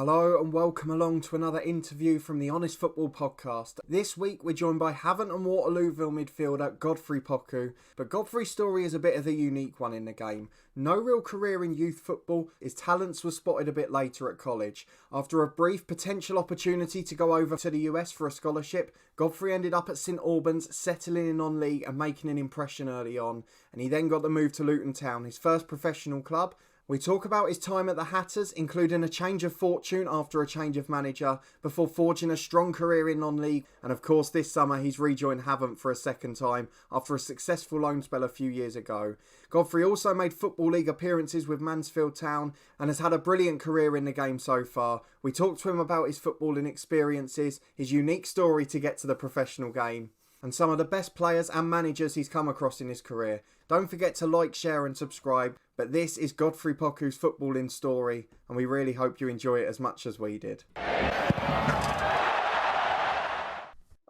Hello and welcome along to another interview from the Honest Football Podcast. This week we're joined by Havant Waterlooville midfielder Godfrey Poku, but Godfrey's story is a bit of a unique one in the game. No real career in youth football, his talents were spotted a bit later at college. After a brief potential opportunity to go over to the US for a scholarship, Godfrey ended up at St Albans, settling in non-league and making an impression early on, and he then got the move to Luton Town, his first professional club. We talk about his time at the Hatters, including a change of fortune after a change of manager, before forging a strong career in non-league. And of course, this summer he's rejoined Havant for a second time after a successful loan spell a few years ago. Godfrey also made Football League appearances with Mansfield Town and has had a brilliant career in the game so far. We talked to him about his footballing experiences, his unique story to get to the professional game, and some of the best players and managers he's come across in his career. Don't forget to like, share and subscribe. But this is Godfrey Poku's footballing story, and we really hope you enjoy it as much as we did.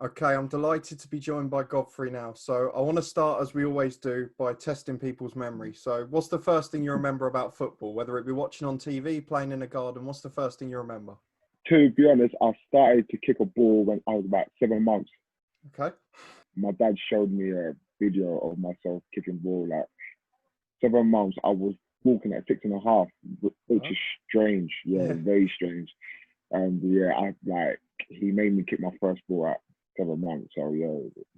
Okay, I'm delighted to be joined by Godfrey now. So I want to start, as we always do, by testing people's memory. So what's the first thing you remember about football? Whether it be watching on TV, playing in a garden, what's the first thing you remember? To be honest, I started to kick a ball when I was about 7 months. Okay. My dad showed me a video of myself kicking ball. Like 7 months, I was walking at 6.5, which is strange. Yeah, very strange. And yeah, he made me kick my first ball at 7 months. So yeah,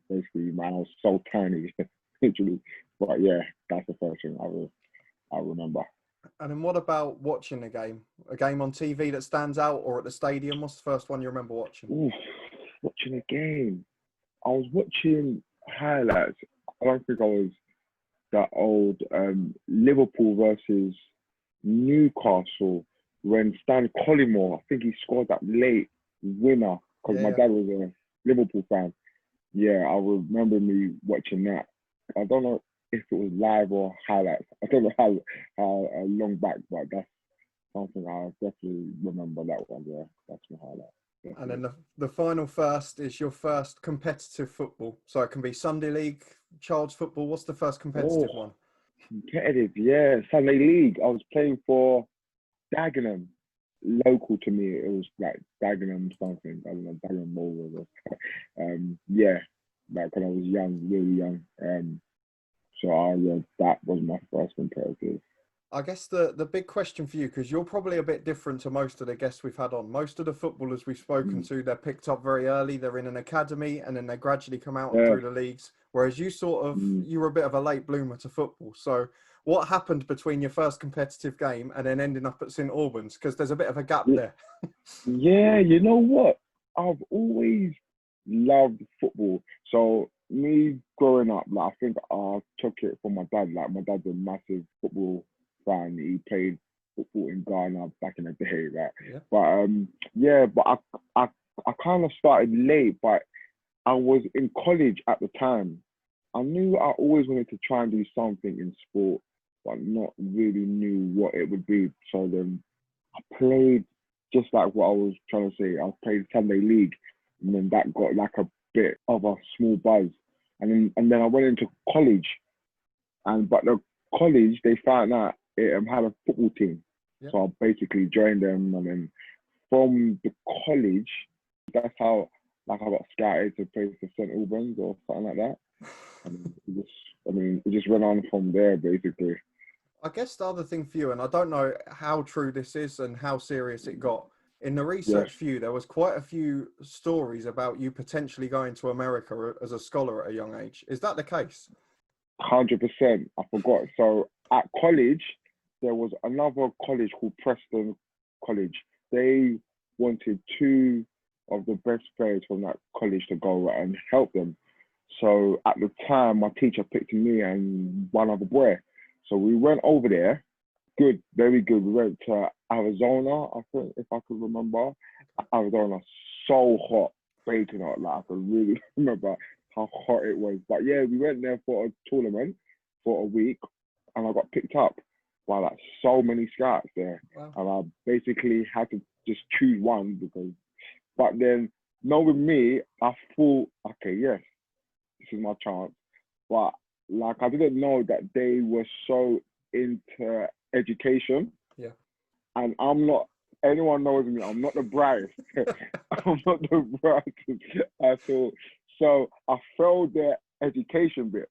basically, man, I was so tiny, literally. But yeah, that's the first thing I remember. And then what about watching a game? A game on TV that stands out, or at the stadium? What's the first one you remember watching? Ooh, watching a game. I was watching highlights. I don't think I was that old. Liverpool versus Newcastle, when Stan Collymore, I think he scored that late winner, because my dad was a Liverpool fan. Yeah, I remember me watching that. I don't know if it was live or highlights. I don't know how long back, but that's something I definitely remember. That one. Yeah, that's my highlight. And then the final first is your first competitive football. So it can be Sunday League, child's football. What's the first competitive one? Competitive, yeah. Sunday League. I was playing for Dagenham. Local to me, it was like Dagenham something. I don't know, Dagenham Rovers. Yeah, like when I was young, really young. So that was my first competitive. I guess the big question for you, because you're probably a bit different to most of the guests we've had on. Most of the footballers we've spoken to, they're picked up very early. They're in an academy and then they gradually come out through the leagues. Whereas you you were a bit of a late bloomer to football. So what happened between your first competitive game and then ending up at St Albans? Because there's a bit of a gap there. Yeah, you know what? I've always loved football. So me growing up, like I think I took it from my dad. Like my dad's a massive football fan. He played football in Ghana back in the day, right? But I kind of started late, but I was in college at the time. I knew I always wanted to try and do something in sport, but not really knew what it would be. So then I played, just like what I was trying to say, I played Sunday League, and then that got like a bit of a small buzz. And then I went into college, but the college, they found out it had a football team. So I basically joined them, and then from the college, that's how I got scouted to play for St Albans or something like that. And it just went on from there, basically. I guess the other thing for you, and I don't know how true this is and how serious it got, in the research for you, there was quite a few stories about you potentially going to America as a scholar at a young age. Is that the case? 100%. I forgot. So at college, there was another college called Preston College. They wanted 2 of the best players from that college to go and help them. So at the time, my teacher picked me and one other boy. So we went over there. Good, very good. We went to Arizona, I think, if I could remember. Arizona, so hot, baking hot. Like I can really remember how hot it was. But yeah, we went there for a tournament for a week, and I got picked up by like so many scouts there. Wow. And I basically had to just choose one but then knowing me, I thought, okay, yes, this is my chance. But like I didn't know that they were so into education. Yeah. And I'm not anyone knows me, I'm not the brightest. I'm not the brightest at all. So I failed the education bit.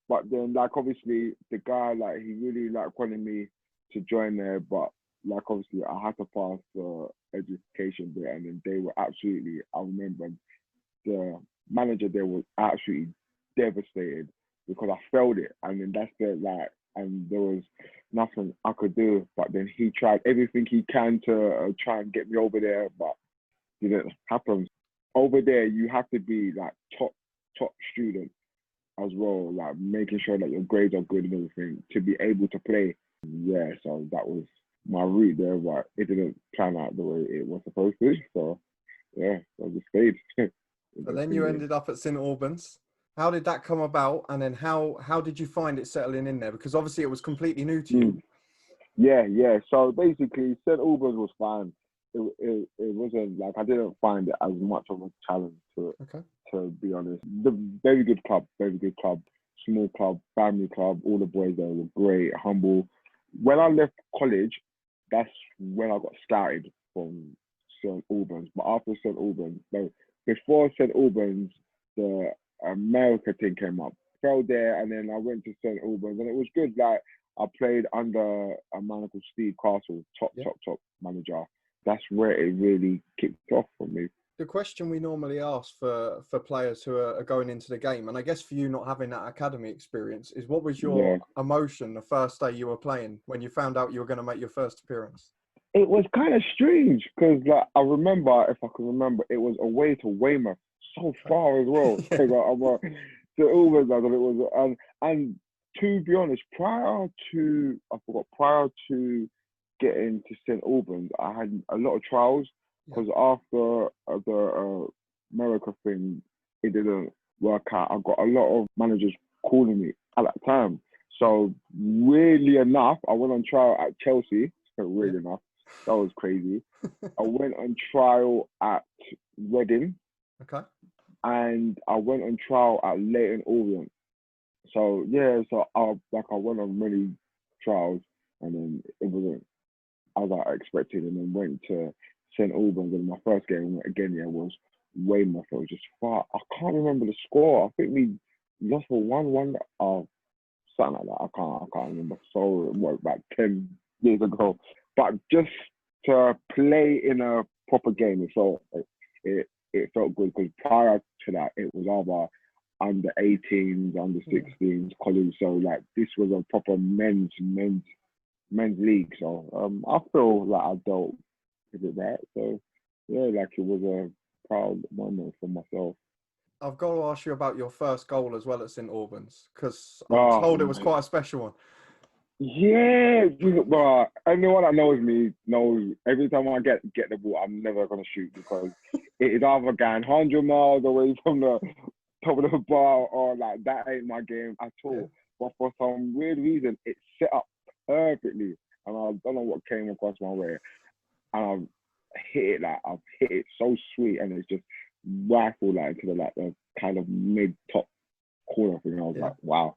But then, like, obviously, the guy, like, he really, like, wanted me to join there. But, like, obviously, I had to pass the education bit. And then they were absolutely, I remember the manager there was absolutely devastated because I failed it. And then that's the, like, and there was nothing I could do. But then he tried everything he can to try and get me over there. But it didn't happen. Over there, you have to be, like, top student as well, like making sure that your grades are good and everything to be able to play. Yeah, so that was my route there, but it didn't plan out the way it was supposed to. So yeah, I just stayed. But then you ended up at St Albans. How did that come about? And then how did you find it settling in there? Because obviously it was completely new to you. Yeah. So basically, St Albans was fine. It wasn't like I didn't find it as much of a challenge to be honest. The very good club, small club, family club. All the boys there were great, humble. When I left college, that's when I got scouted from St Albans. But after St Albans, no, before St Albans, the America thing came up. Fell there, and then I went to St Albans, and it was good. Like I played under a man called Steve Castle, top manager. That's where it really kicked off for me. The question we normally ask for players who are going into the game, and I guess for you not having that academy experience, is what was your emotion the first day you were playing when you found out you were going to make your first appearance? It was kind of strange because, like, I remember, if I can remember, it was away to Weymouth, so far as well. So always like it was, and to be honest, prior to getting to St Albans, I had a lot of trials because after the America thing, it didn't work out. I got a lot of managers calling me at that time. So weirdly enough, I went on trial at Chelsea. Weirdly enough, that was crazy. I went on trial at Reading. Okay. And I went on trial at Leyton Orient. So yeah, I went on many trials, and then it wasn't as I expected, and then went to St Albans, and my first game again was Weymouth. It was just far. I can't remember the score. I think we lost for 1-1 or something like that. I can't remember. So it was about 10 years ago. But just to play in a proper game, it felt good because prior to that, it was either under 18s, under 16s, college. So like this was a proper men's league. So I feel like I dealt with it right. So yeah, like it was a proud moment for myself. I've got to ask you about your first goal as well at St Albans because I'm told it was quite a special one. Yeah, but anyone that knows me knows every time I get the ball, I'm never gonna shoot because it is either going 100 miles away from the top of the bar or like that ain't my game at all. Yeah. But for some weird reason, it set up perfectly, and I don't know what came across my way, and I've hit it so sweet, and it's just rifle like to the kind of mid top corner thing. I was like, wow.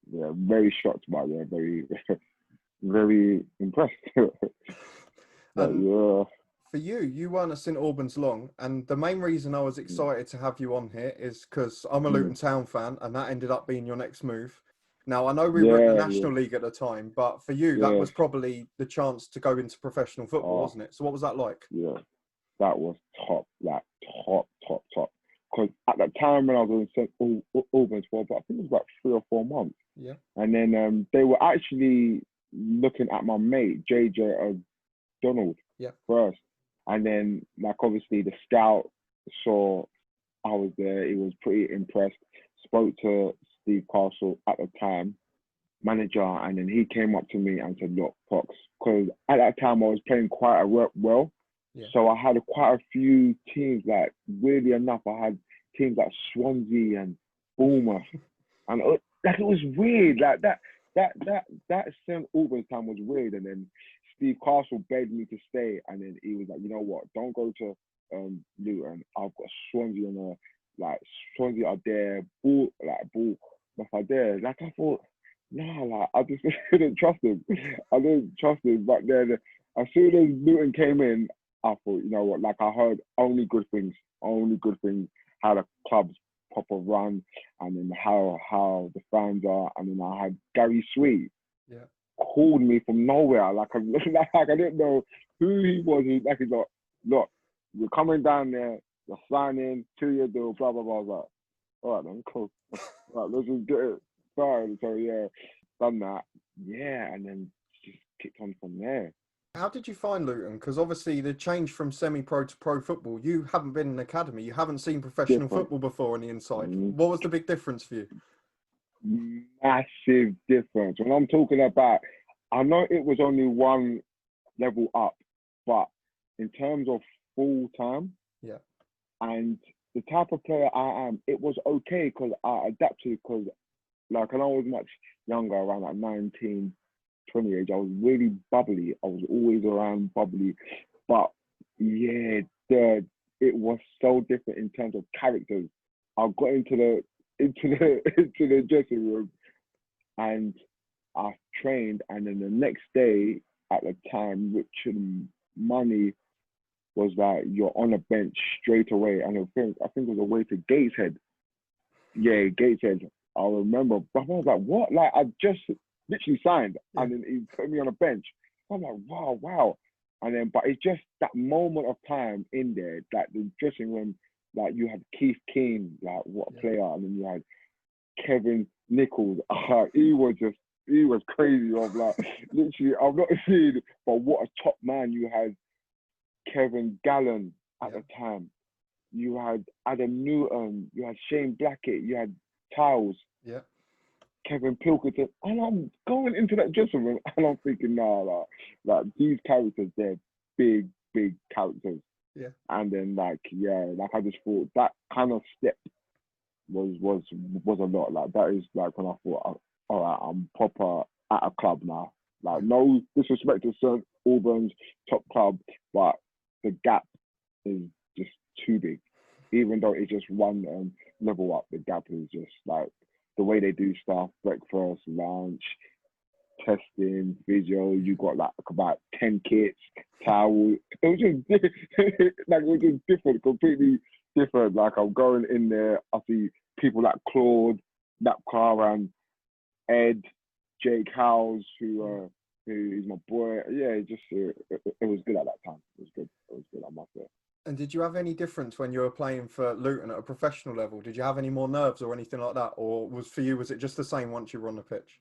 Yeah, very shocked by it. Very, very impressed. But, for you weren't at St Albans long, and the main reason I was excited to have you on here is because I'm a Luton Town fan, and that ended up being your next move. Now, I know we were in the National League at the time, but for you, that was probably the chance to go into professional football, wasn't it? So what was that like? Yeah, that was top. Because at that time when I was in St Albans for about, I think it was about 3 or 4 months. Yeah. And then they were actually looking at my mate, JJ Donald, first. And then, like, obviously the scout saw I was there. He was pretty impressed. Spoke to Steve Castle at the time, manager, and then he came up to me and said, look, Pox, because at that time I was playing quite well. Yeah. So I had quite a few teams, like, weirdly enough, I had teams like Swansea and Bournemouth. And like, it was weird. Like that St Albans time was weird. And then Steve Castle begged me to stay. And then he was like, you know what? Don't go to Luton. I've got Swansea on Swansea are there. Bournemouth are there. Like I thought, I just didn't trust him. I didn't trust him. But then as soon as Luton came in, I thought, you know what, like I heard only good things, how the club's proper run, and then how the fans are, and then I had Gary Sweet Yeah. called me from nowhere, like I like I didn't know who he was. He's like, look, you're coming down there, you're signing, 2-year deal, blah blah blah. I was like, all right then, cool. Right, let's just get it started. So yeah, done that. Yeah, and then just kicked on from there. How did you find Luton? Because obviously the change from semi-pro to pro football, you haven't been in an academy, you haven't seen professional Different. football before on the inside. Mm, What was the big difference for you? massive difference. When I'm talking about, I know it was only one level up, but in terms of full time, Yeah. and the type of player I am, it was okay because I adapted. Because like when I was much younger, around like 19, 20 age, I was really bubbly. I was always around bubbly, but yeah, it was so different in terms of characters. I got into the dressing room, and I trained, and then the next day at the time, Richard Money was like, you're on a bench straight away. And I think it was away to Gateshead. Yeah, Gateshead. I remember, but I was like, what? Like, I just literally signed, and then he put me on a bench. I'm like, wow. And then, but it's just that moment of time in there, like the dressing room, like you had Keith Keane, like what a player, and then you had Kevin Nichols. He was crazy. Of like, literally, I've not seen, but what a top man you had. Kevin Gallen at the time. You had Adam Newton. You had Shane Blackett. You had Tiles. Yeah. Kevin Pilkington. And I'm going into that dressing room and I'm thinking, nah, like these characters, they're big characters. Yeah. And then like I just thought that kind of step was a lot. Like that is like when I thought, all right, I'm proper at a club now. Like no disrespect to St Albans top club, but the gap is just too big. Even though it's just one level up, the gap is just like the way they do stuff: breakfast, lunch, testing, physio. You got like about 10 kits, towels. It was just like it was just different, completely different. Like I'm going in there, I see people like Claude, Napcar, and Ed, Jake Howes, who is my boy. Yeah, it was good at that time. It was good. I must say. And did you have any difference when you were playing for Luton at a professional level? Did you have any more nerves or anything like that? Or was it just the same once you were on the pitch?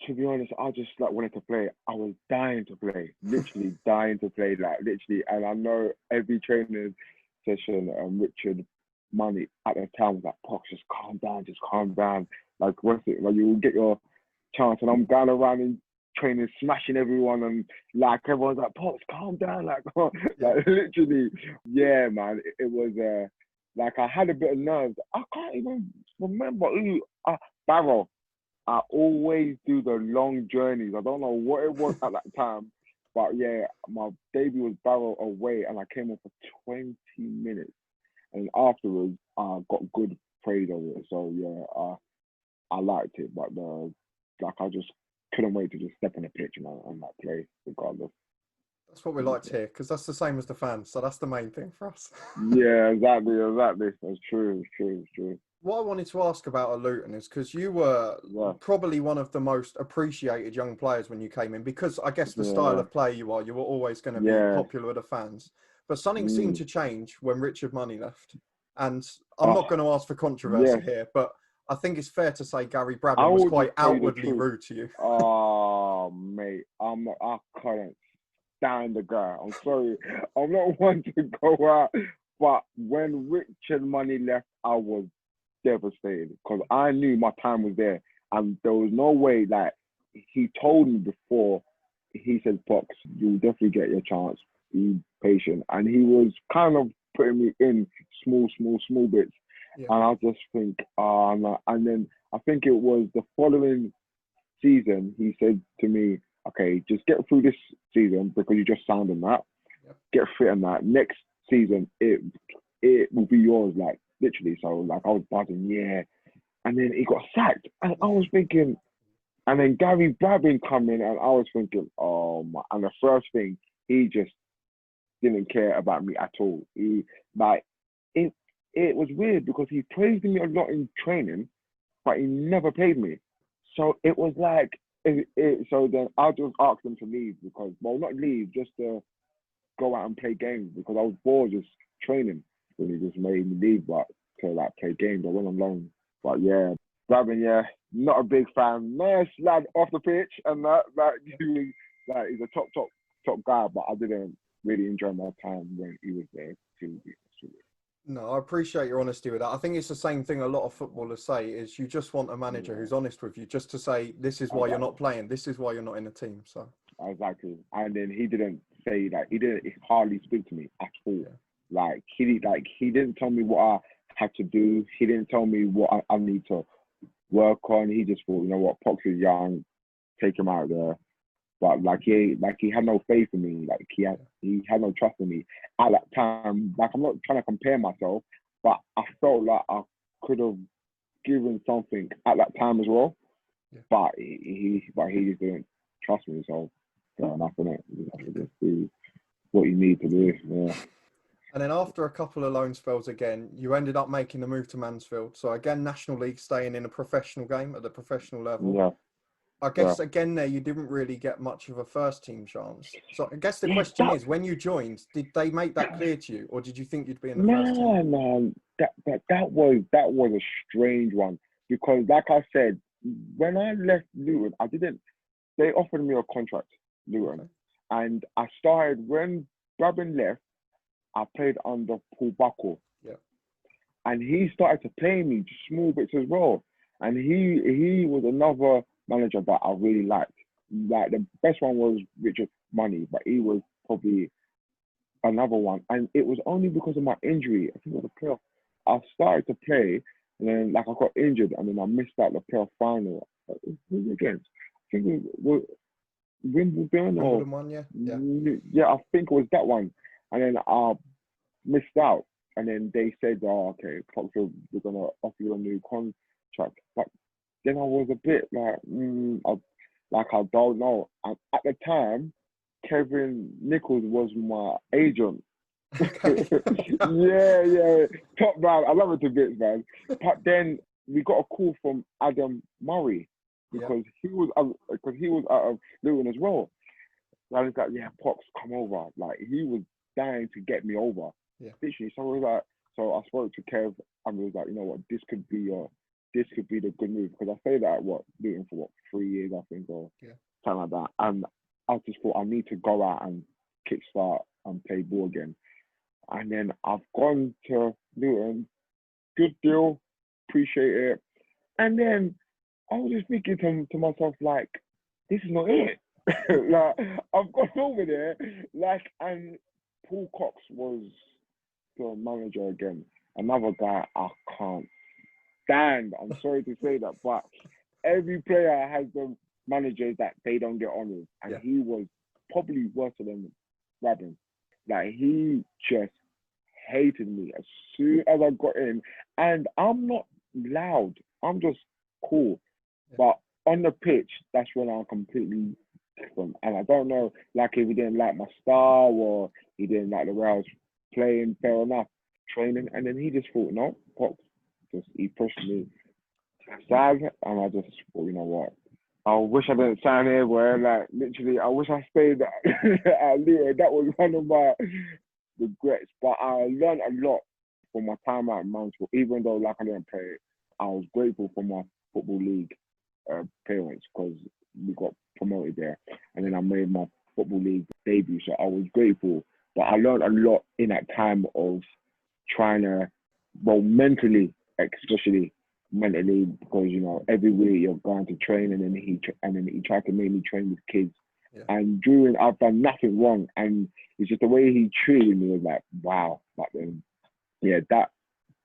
To be honest, I just like wanted to play. I was dying to play, literally dying to play, like literally. And I know every training session, Richard Money at the time was like, Pox, just calm down. Like, what's it? Like, you will get your chance. And I'm going around in training, smashing everyone, and like everyone's like, Pox, calm down. Like, like literally, yeah, man. It was like I had a bit of nerves. I can't even remember who. Barrow. I always do the long journeys. I don't know what it was at that time, but yeah, my debut was Barrow away, and I came on for 20 minutes, and afterwards I got good praise over it. So yeah, I liked it, but like I just couldn't wait to just step on the pitch and like play regardless. That's what we like to hear, because that's the same as the fans. So that's the main thing for us. Yeah, exactly. That's true. What I wanted to ask about Luton is because you were probably one of the most appreciated young players when you came in, because I guess the style of play you were always going to be popular with the fans. But something seemed to change when Richard Money left. And I'm not going to ask for controversy here, but I think it's fair to say Gary Brabham was quite outwardly rude to you. Oh, mate, I couldn't stand the guy. I'm sorry. I'm not one to go out. But when Richard Money left, I was devastated because I knew my time was there, and there was no way that he told me before. He said, "Fox, you'll definitely get your chance. Be patient." And he was kind of putting me in small bits, and I just think, no. And then I think it was the following season. He said to me, "Okay, just get through this season because you just signed on that. Get fit on that. Next season, it will be yours." Like. Literally, so like I was buzzing, and then he got sacked, and I was thinking, and then Gary Brabham come in, and I was thinking, oh my! And the first thing he just didn't care about me at all. He like it was weird because he praised me a lot in training, but he never paid me. So it was like so then I just asked him to leave because, well, not leave, just to go out and play games because I was bored just training. So he just made me leave, but to like play games. I went on loan. But yeah, Brabham, yeah, not a big fan. Nice lad off the pitch and that. He's a top guy, but I didn't really enjoy my time when he was there. No, I appreciate your honesty with that. I think it's the same thing a lot of footballers say is you just want a manager who's honest with you, just to say, this is why you're not playing, this is why you're not in the team. So exactly. And then he didn't say that, he didn't hardly speak to me at all. yeah. He didn't tell me what I had to do. He didn't tell me what I need to work on. He just thought, you know what, Pox is young, take him out there. But he had no faith in me. Like he had no trust in me at that time. Like I'm not trying to compare myself, but I felt like I could have given something at that time as well. Yeah. But he just didn't trust me. So fair enough, innit? You have to just do what you need to do. Yeah. And then after a couple of loan spells again, you ended up making the move to Mansfield. So again, National League, staying in a professional game at the professional level. Yeah. I guess again there you didn't really get much of a first team chance. So I guess the question is, when you joined, did they make that clear to you, or did you think you'd be in the first team? No, that was a strange one because, like I said, when I left Luton, they offered me a contract, Luton, and I started when Brabham left. I played under Paul Buckle, and he started to play me small bits as well, and he was another manager that I really liked. Like the best one was Richard Money, but he was probably another one. And it was only because of my injury. I think it was the playoff. I started to play, and then I got injured, and then I missed out the playoff final. Who was it against? I think it was Wimbledon or one, yeah. I think it was that one. And then I missed out, and then they said, "Oh, okay, we're gonna offer you a new contract." But then I was a bit like, I don't know. And at the time, Kevin Nichols was my agent. Okay. yeah, top man. I love it to bits, man. But then we got a call from Adam Murray because he was out of Luton as well. And I was like, yeah, Pops, come over. Like he was dying to get me over. Yeah. Literally, so I spoke to Kev and we was like, you know what, this could be the good move because I stayed at Luton for 3 years, I think, or something like that. And I just thought I need to go out and kickstart and play ball again. And then I've gone to Luton, good deal, appreciate it. And then I was just thinking to myself, like, this is not it. Like, I've gone over there, and Paul Cox was the manager again. Another guy I can't stand. I'm sorry to say that, but every player has the managers that they don't get on with. And he was probably worse than Brabham. Like, he just hated me as soon as I got in. And I'm not loud. I'm just cool. But on the pitch, that's when I'm completely different. And I don't know, like, if he didn't like my style or he didn't like the way I was playing, fair enough, training. And then he just thought, no, Pops, he pushed me aside. And I just thought, you know what? I wish I didn't sign here, where like literally, I wish I stayed at Luton. That was one of my regrets. But I learned a lot from my time at Mansfield. Even though like I didn't play, I was grateful for my football league parents because we got promoted there, and then I made my football league debut. So I was grateful. But I learned a lot in that time of trying to, mentally, especially. Mentally, because you know every week you're going to train, and then he tried to make me train with kids, and I've done nothing wrong, and it's just the way he treated me was like wow. But then, that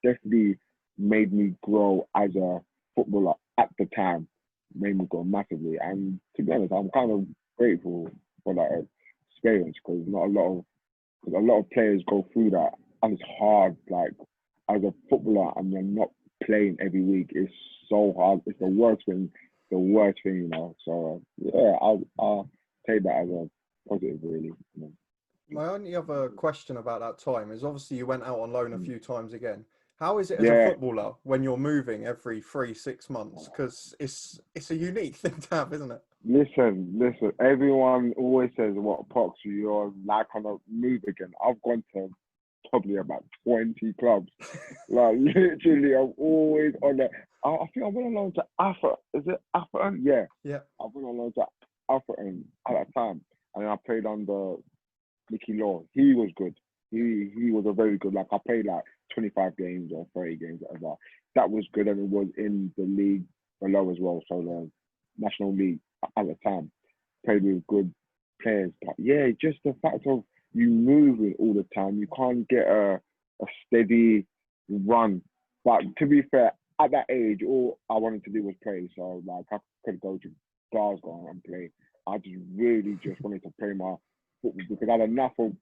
definitely made me grow as a footballer at the time, made me grow massively, and to be honest, I'm kind of grateful for that experience because a lot of players go through that, and it's hard. Like as a footballer, and you're not playing every week is so hard. It's the worst thing, you know. So I'll take that as a positive, really. You know. My only other question about that time is obviously you went out on loan a Mm. few times again. How is it as a Yeah. footballer when you're moving every 3, 6 months? Because it's a unique thing to have, isn't it? Listen. Everyone always says, "What Pox, you're like on a move again." I've gone to probably about 20 clubs. Like literally, I'm always on the. I think I went along to Alpha. Is it Alfreton? Yeah, Yeah. I went along to Alfreton at that time, and then I played under Mickey Law. He was good. He was a very good. Like I played like 25 games or 30 games, whatever. That was good, and it was in the league below as well. So the National League at the time played with good players. But yeah, just the fact of you moving all the time, you can't get a steady run. But to be fair, at that age, all I wanted to do was play. So like I could go to Glasgow and play. I just really just wanted to play my football because I had enough of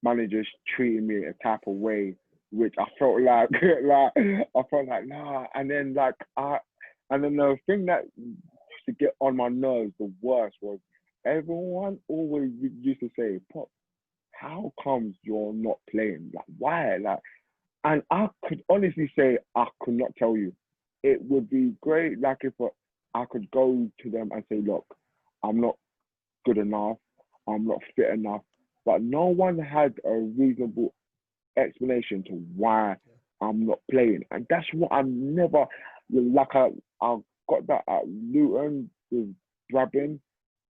managers treating me a type of way which I felt like like I felt like nah. And then the thing that used to get on my nerves the worst was everyone always used to say, Pop, how comes you're not playing? Like why? Like, and I could honestly say I could not tell you. It would be great like if I could go to them and say, look, I'm not good enough, I'm not fit enough. But no one had a reasonable explanation to why I'm not playing. And that's what I'm never like I got that at Luton with Brabin,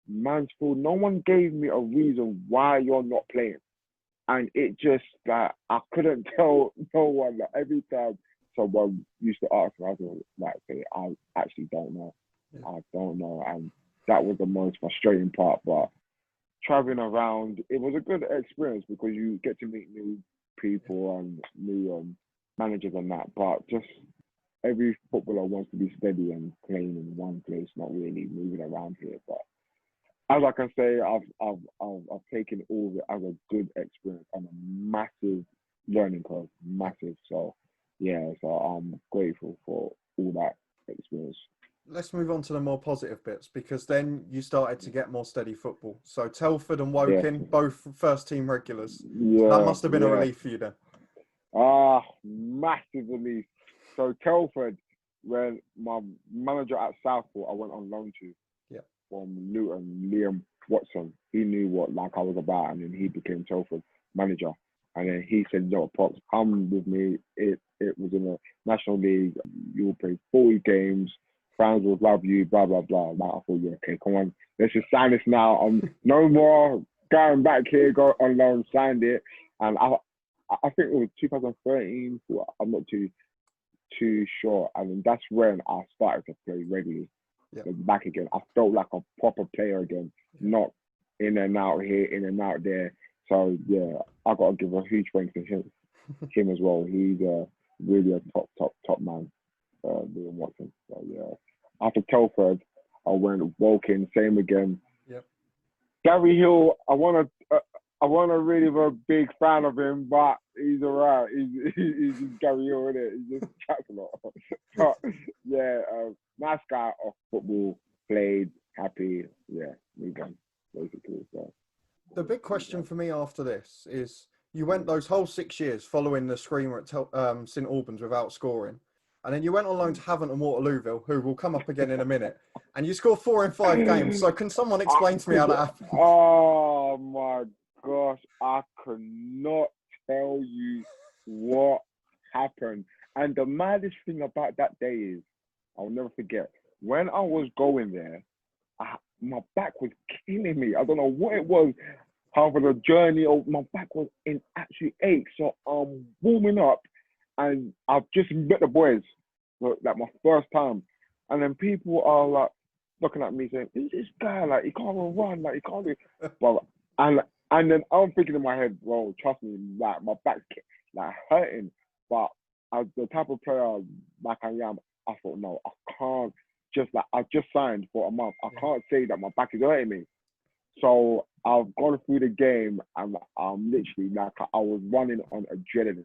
Mansfield. No one gave me a reason why you're not playing. And it just like I couldn't tell no one like every time someone used to ask me, I was like say, I actually don't know. Yeah. I don't know. And that was the most frustrating part. But traveling around, it was a good experience because you get to meet new people and new managers and that. But just every footballer wants to be steady and playing in one place, not really moving around here. But as I can say, I've taken all of it as a good experience and a massive learning curve, massive. So yeah, so I'm grateful for all that experience. Let's move on to the more positive bits because then you started to get more steady football. So Telford and Yeah, Woking, both first team regulars. So that yeah, must have been a yeah. relief for you then. Massive relief. So Telford, when my manager at Southport, I went on loan to Yeah. from Luton, Liam Watson. He knew what like I was about, and then he became Telford manager. And then he said, "Yo, Pops, come with me. It was in the National League. You will play 40 games. Fans will love you. Blah blah blah." Like, I thought, yeah, okay, come on, let's just sign this now. No more going back here. Go on loan. Signed it, and I think it was 2013. I'm not too sure. I mean, that's when I started to play regularly. Yeah. Back again. I felt like a proper player again, not in and out here, in and out there. So yeah, I gotta give a huge thanks to him as well. He's really a top man, Liam Watson. So yeah, after Telford, I went Woking, same again. Yep. Gary Hill, I wanna really be a big fan of him, but he's alright. He's just Gary Hill, isn't it? He just chats a lot. But yeah, nice guy off football, played, happy, yeah, moved on, basically. So The big question for me after this is you went those whole 6 years following the screamer at St Albans without scoring. And then you went on loan to Havant and Waterlooville, who will come up again in a minute. And you scored 4 in 5 games. So can someone explain to me how that happened? oh my gosh, I could not tell you what happened. And the maddest thing about that day is, I'll never forget, when I was going there, my back was killing me. I don't know what it was. However, the journey of my back was in actual ache. So I'm warming up and I've just met the boys, like my first time. And then people are like looking at me saying, "Who's this guy? Like he can't even run, like he can't do." Well, and then I'm thinking in my head, well, trust me, like my back's like hurting. But as the type of player like I am, I thought, no, I can't just like I just signed for a month. I can't say that my back is hurting me. So I've gone through the game and I'm literally like I was running on adrenaline.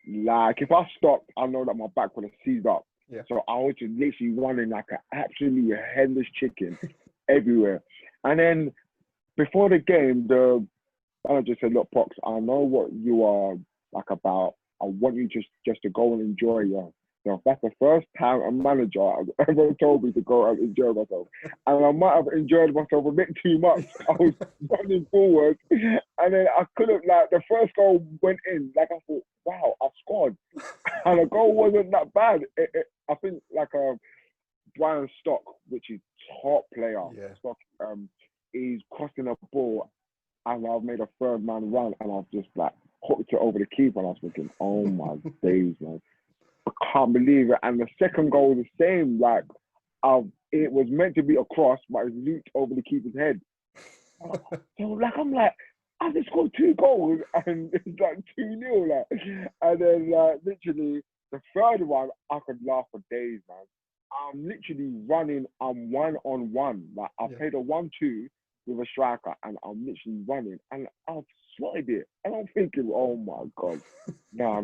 Like if I stopped, I know that my back would have seized up. Yeah. So I was just literally running like an absolutely headless chicken everywhere. And then before the game, manager said, "Look, Pox, I know what you are like about. I want you just to go and enjoy yourself." That's the first time a manager has ever told me to go and enjoy myself. And I might have enjoyed myself a bit too much. I was running forward, and then I couldn't, like, the first goal went in. Like, I thought, wow, I scored. And the goal wasn't that bad. I think, like, Brian Stock, which is top player, Stock, he's crossing a ball, and I've made a third man run, and I've just, like, hooked it over the keeper, and I was thinking, oh my days, man. I can't believe it. And the second goal was the same. Like, it was meant to be a cross, but it looped over the keeper's head. So, like, I'm like, I just scored 2 goals, and it's like 2-0, like. And then, literally, the third one, I could laugh for days, man. I'm literally running. I'm 1-on-1. Like, I played a 1-2 with a striker, and I'm literally running, and I've swatted it, and I'm thinking, oh my god, no,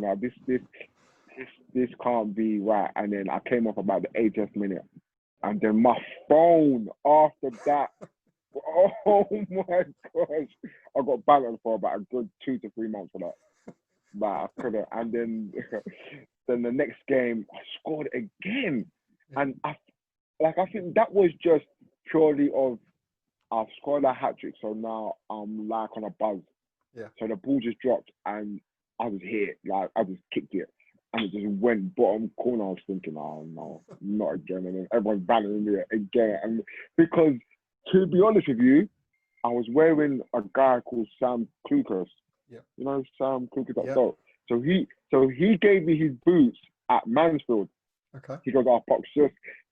this can't be right. And then I came off about the 80th minute, and then my phone after that, oh my gosh, I got banned for about a good 2 to 3 months for that. But I couldn't. And then the next game, I scored again, and I think that was just purely of, I've scored a hat trick, so now I'm like on a buzz. Yeah. So the ball just dropped, and I was here, like, I just kicked it, and it just went bottom corner. I was thinking, oh no, not again. And then everyone's banning me again. And because, to be honest with you, I was wearing a guy called Sam Clucas. Yeah. You know Sam Clucas? Yeah. So he gave me his boots at Mansfield. Okay. He goes, "Oh, Pox,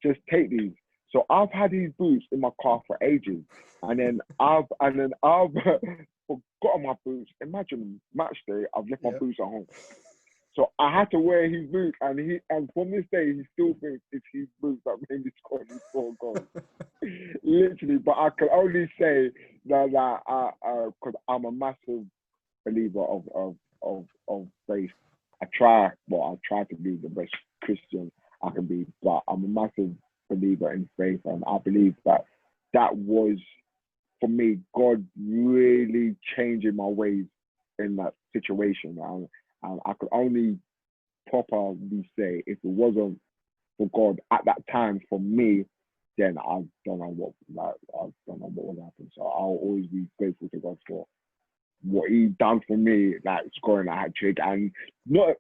just take these." So I've had these boots in my car for ages, and then I've forgotten my boots. Imagine match day, I've left my boots at home. So I had to wear his boots, and from this day, he still thinks it's his boots that made me score these 4 goals. Literally, but I can only say that because I'm a massive believer of faith. I try to be the best Christian I can be, but I'm a massive believer in faith, and I believe that was, for me, God really changing my ways in that situation. And I could only properly say, if it wasn't for God at that time for me, then I don't know what would happen. So I'll always be grateful to God for what He done for me, like scoring a hat trick, and not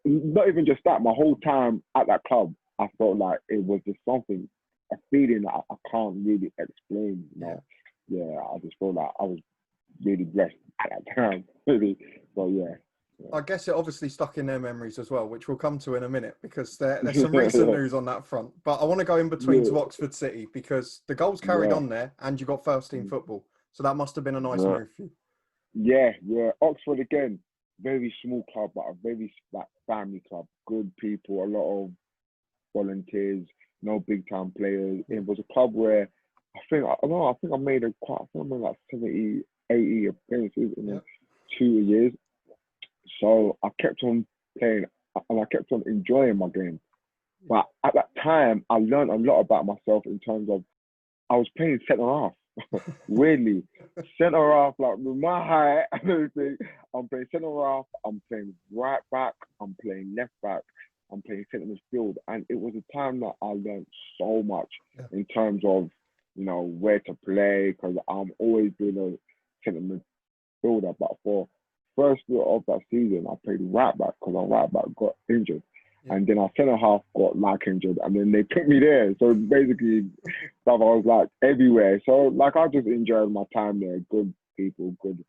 even just that. My whole time at that club, I felt like it was just something, a feeling that I can't really explain. You know? Yeah, I just felt like I was really blessed at that time. Really. So yeah. I guess it obviously stuck in their memories as well, which we'll come to in a minute, because there's some recent news on that front. But I want to go in between to Oxford City, because the goals carried on there, and you got first team football. So that must have been a nice move for you. Yeah. Oxford again, very small club, but a very family club. Good people, a lot of volunteers, no big time players. It was a club where I think I made like 70, 80 appearances in 2 years. So I kept on playing, and I kept on enjoying my game. But at that time, I learned a lot about myself in terms of, I was playing centre half. Weirdly, centre half, like with my height and everything, I'm playing centre half, I'm playing right back, I'm playing left back, I'm playing centre midfield. And it was a time that I learned so much in terms of, you know, where to play, because I'm always been a centre midfielder. But for first year of that season, I played right back because our right back got injured. And then our centre half got like injured, and then they put me there. So basically, I was like everywhere. So like, I just enjoyed my time there. Good people, good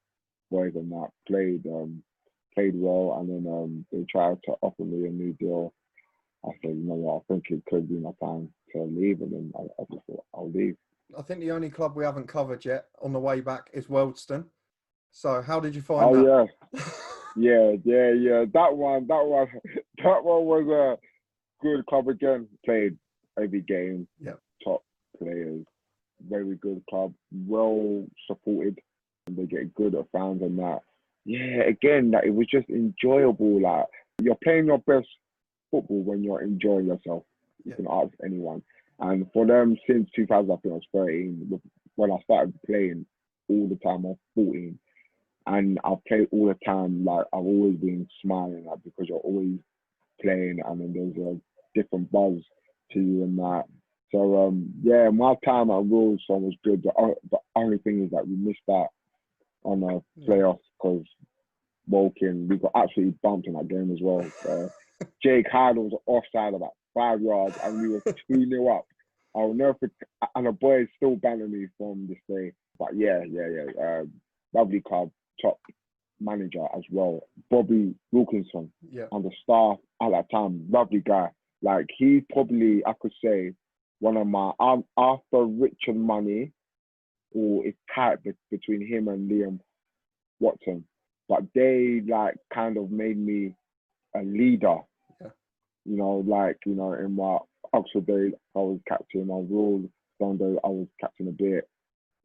boys, and that played well. And then they tried to offer me a new deal. I said, you know what, I think it could be my time to leave, and then I just thought I'll leave. I think the only club we haven't covered yet on the way back is Wealdstone. So how did you find that? Yeah. That one was a good club again. Played every game. Yeah. Top players. Very good club. Well supported. And they get good at fans and that. Yeah, again, that it was just enjoyable. Like, you're playing your best football when you're enjoying yourself. You can ask anyone. And for them, since 2000, I think I was 13, when I started playing all the time, I was 14. and I've played all the time. Like I've always been smiling, like, because you're always playing, and then there's a different buzz to you and that. So yeah, my time at Wealdstone was good. The only thing is that we missed that on the playoffs because Woking, we got absolutely bumped in that game as well. Jake Hyde was offside about 5 yards, and we were 2-0 up. I'll never forget, and the boys still banning me from this day. But yeah. Lovely club, top manager as well. Bobby Wilkinson, and the staff at that time, lovely guy. Like he probably, I could say, one of my after Richard Money, or it's tight between him and Liam Watson. But they like kind of made me a leader. You know, like, you know, in my Oxford days, I was captain. My Wealdstone days, I was captain a bit.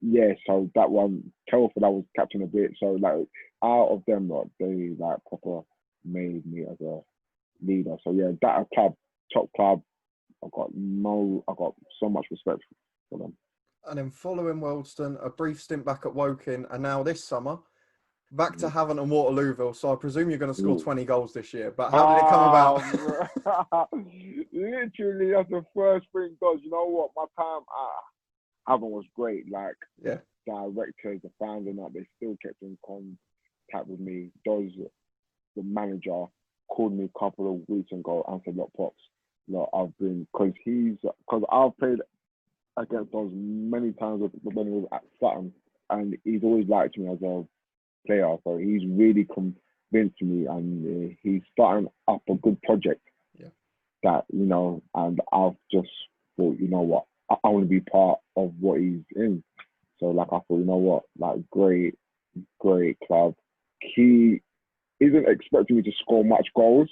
Yeah, so that one, Telford, I was captain a bit. So like, out of them, like, they like proper made me as a leader. So yeah, that club, top club. I got so much respect for them. And then following Wealdstone, a brief stint back at Woking, and now this summer, back to Havant Waterlooville. So I presume you're going to score 20 goals this year. But how did it come about? Literally, that's the first thing. Because you know what, my time at Havant was great. Like directors, the founder, and that, they still kept in contact with me. The manager called me a couple of weeks ago and said, "Look, Pops, look, because I've played against those many times when he was at Sutton, and he's always liked me as a player. So he's really convinced me, and he's starting up a good project. That, you know, and I've just thought, you know what, I want to be part of what he's in. So like I thought, you know what, like great club. He isn't expecting me to score much goals,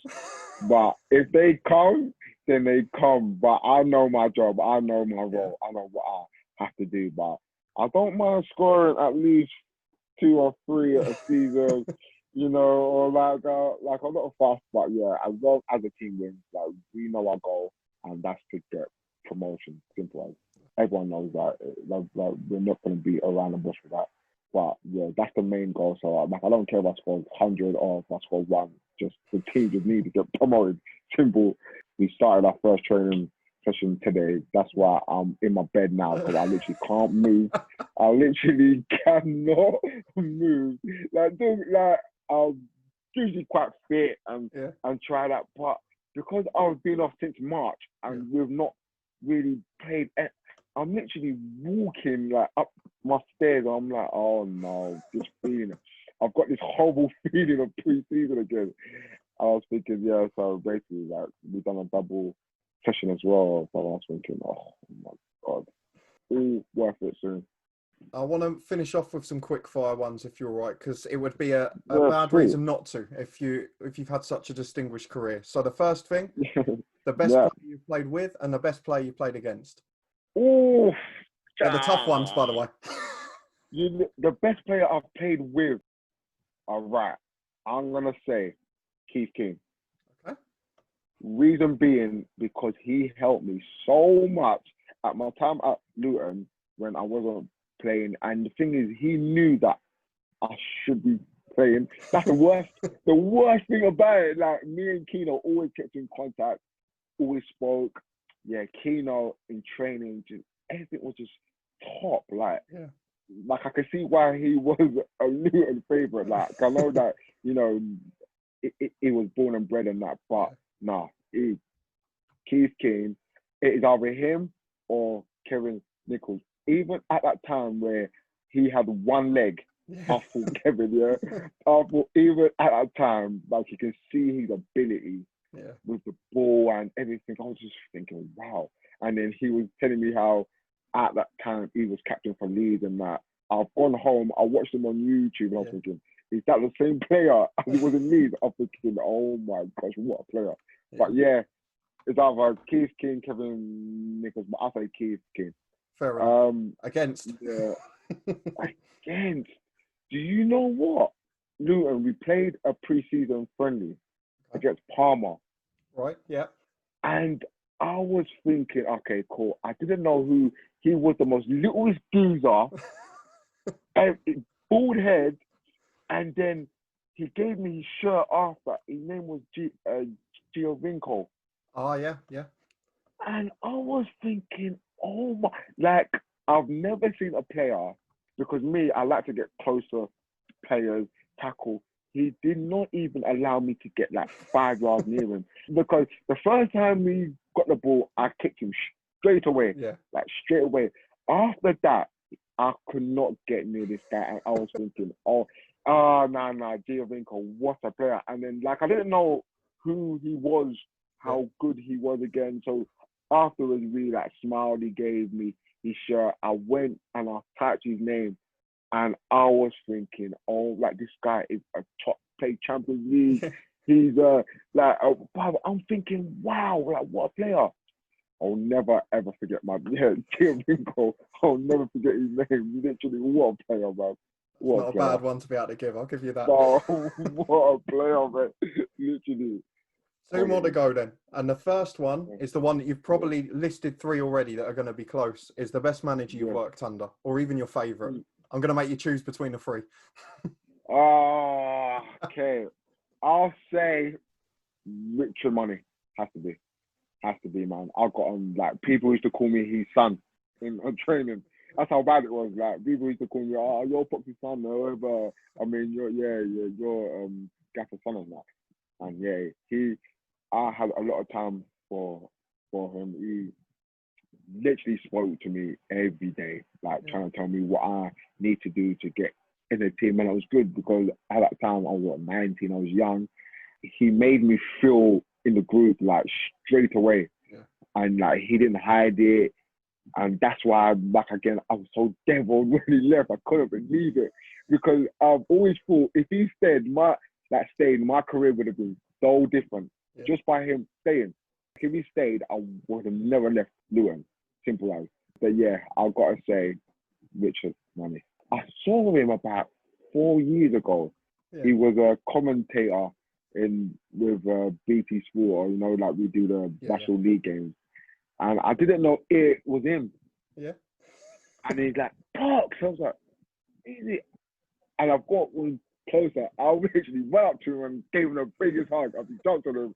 but if they come, then they come. But I know my job, I know my role, I know what I have to do. But I don't mind scoring at least 2 or 3 a season, you know, or like I'm not fast, but yeah, as long as the team wins, like we know our goal, and that's to get promotion. Simple as. Everyone knows that. Like we're not going to be around the bush for that. But yeah, that's the main goal. So like, I don't care if I score 100 or if I score 1. Just the team just need to get promoted. Simple. We started our first training session today. That's why I'm in my bed now, because I literally can't move. I literally cannot move. I'm usually quite fit and try that, but because I've been off since March and we've not really played, I'm literally walking like up my stairs. I'm like, oh no, this feeling. I've got this horrible feeling of pre-season again. I was thinking, so basically, like, we've done a double session as well. But I was thinking, oh my God, all worth it soon. I want to finish off with some quick fire ones, if you're all right, because it would be a bad reason not to if you've had such a distinguished career. So the first thing, the best player you've played with and the best player you played against. Oh, they're the tough ones, by the way. The best player I've played with. All right, I'm gonna say Keith King. Okay. Reason being because he helped me so much at my time at Luton when I wasn't playing, and the thing is, he knew that I should be playing. That's the worst. The worst thing about it, like me and Keno always kept in contact, always spoke. Yeah, Keno in training, just everything was just top. Like I can see why he was a Luton favourite. Like I know that, you know, he was born and bred in that, but Keith King, it is either him or Kevin Nichols. Even at that time where he had one leg, I thought Kevin, I thought even at that time, like you can see his ability with the ball and everything. I was just thinking, wow. And then he was telling me how at that time he was captain for Leeds and that. I've gone home, I watched him on YouTube and I was thinking, is that the same player as he was in Leeds? I'm thinking, oh my gosh, what a player. But it's either Keith King, Kevin Nichols, but I say Keith King. Fair enough. Against. Yeah. Against. Do you know what? Luton, we played a pre-season friendly against Palmer. Right, yeah. And I was thinking, okay, cool. I didn't know who he was, the most littlest geezer, bald head, And then he gave me his shirt after. His name was Giovinco. Oh, yeah, yeah. And I was thinking, oh my, like, I've never seen a player, because me, I like to get closer players, tackle. He did not even allow me to get like 5 yards near him, because the first time we got the ball, I kicked him straight away, like straight away. After that, I could not get near this guy, and I was thinking, no, Giovinco, what a player. And then, like, I didn't know who he was, how good he was again. So afterwards, we like smiled. He gave me his shirt. I went and I typed his name, and I was thinking, oh, like, this guy is a top play Champions League. He's I'm thinking, wow, like, what a player. I'll never ever forget Giovinco. I'll never forget his name. Literally, what a player, man. What Not a bad one to be able to give. I'll give you that. Oh, what a player, man. Literally. 2 more to go then. And the first one is the one that you've probably listed 3 already that are going to be close. Is the best manager you've worked under, or even your favourite? I'm going to make you choose between the 3. Okay. I'll say Richard Money. Has to be, man. I've got like, people used to call me his son in training. That's how bad it was. Like, people used to call me, you're Poku's son, or whatever. I mean, you're Gaffer's son and that. And I had a lot of time for him. He literally spoke to me every day, like trying to tell me what I need to do to get in the team. And it was good, because at that time I was 19, I was young. He made me feel in the group like straight away, and like he didn't hide it. And that's why, back again, I was so deviled when he left. I couldn't believe it, because I've always thought if he stayed, my career would have been so different just by him staying. If he stayed, I would have never left Luton. Simple as. But yeah, I've got to say, Richard Money. I saw him about 4 years ago. He was a commentator with BT Sport, like we do the National League games. And I didn't know it was him. Yeah. And he's like, Parks. I was like, easy. And I've got one closer. I literally went up to him and gave him the biggest hug. I jumped on him.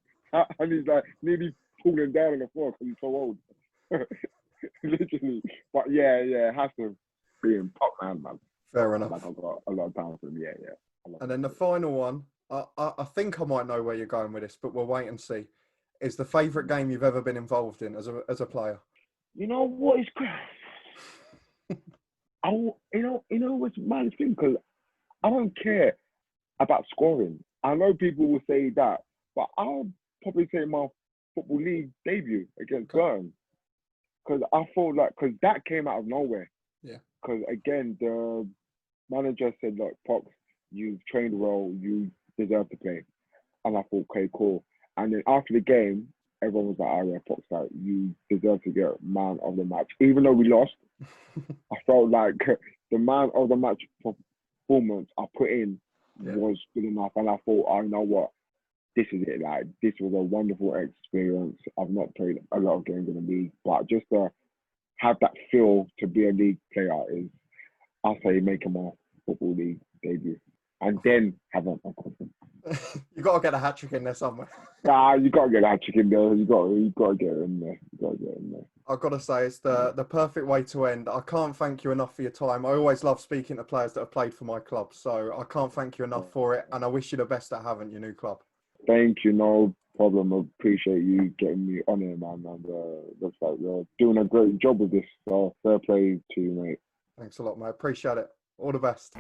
And he's like nearly pulling down on the floor because he's so old. Literally. But yeah, it has to be him. Top man. Fair enough. Like, I've got a lot of time for him. Yeah. And then the final one, I think I might know where you're going with this, but we'll wait and see. Is the favourite game you've ever been involved in as a player? You know what is great? What's my thing? Because I don't care about scoring. I know people will say that, but I'll probably say my Football League debut against Burton. Because I thought because that came out of nowhere. Yeah. Because again, the manager said, look, Pox, you've trained well, you deserve to play. And I thought, okay, cool. And then after the game, everyone was like, Pox, you deserve to get man of the match. Even though we lost, I felt like the man of the match performance I put in was good enough. And I thought, you know what? This is it. Like, this was a wonderful experience. I've not played a lot of games in the league, but just to have that feel to be a league player is, I'll say, making my Football League debut. And then have a You got to get a hat trick in there somewhere. You got to get a hat trick in there. You got to get it in there. I've got to say, it's the perfect way to end. I can't thank you enough for your time. I always love speaking to players that have played for my club, so I can't thank you enough for it. And I wish you the best at Havant, your new club. Thank you. No problem. I appreciate you getting me on here, man. And looks like you're doing a great job with this. So fair play to you, mate. Thanks a lot, mate. Appreciate it. All the best.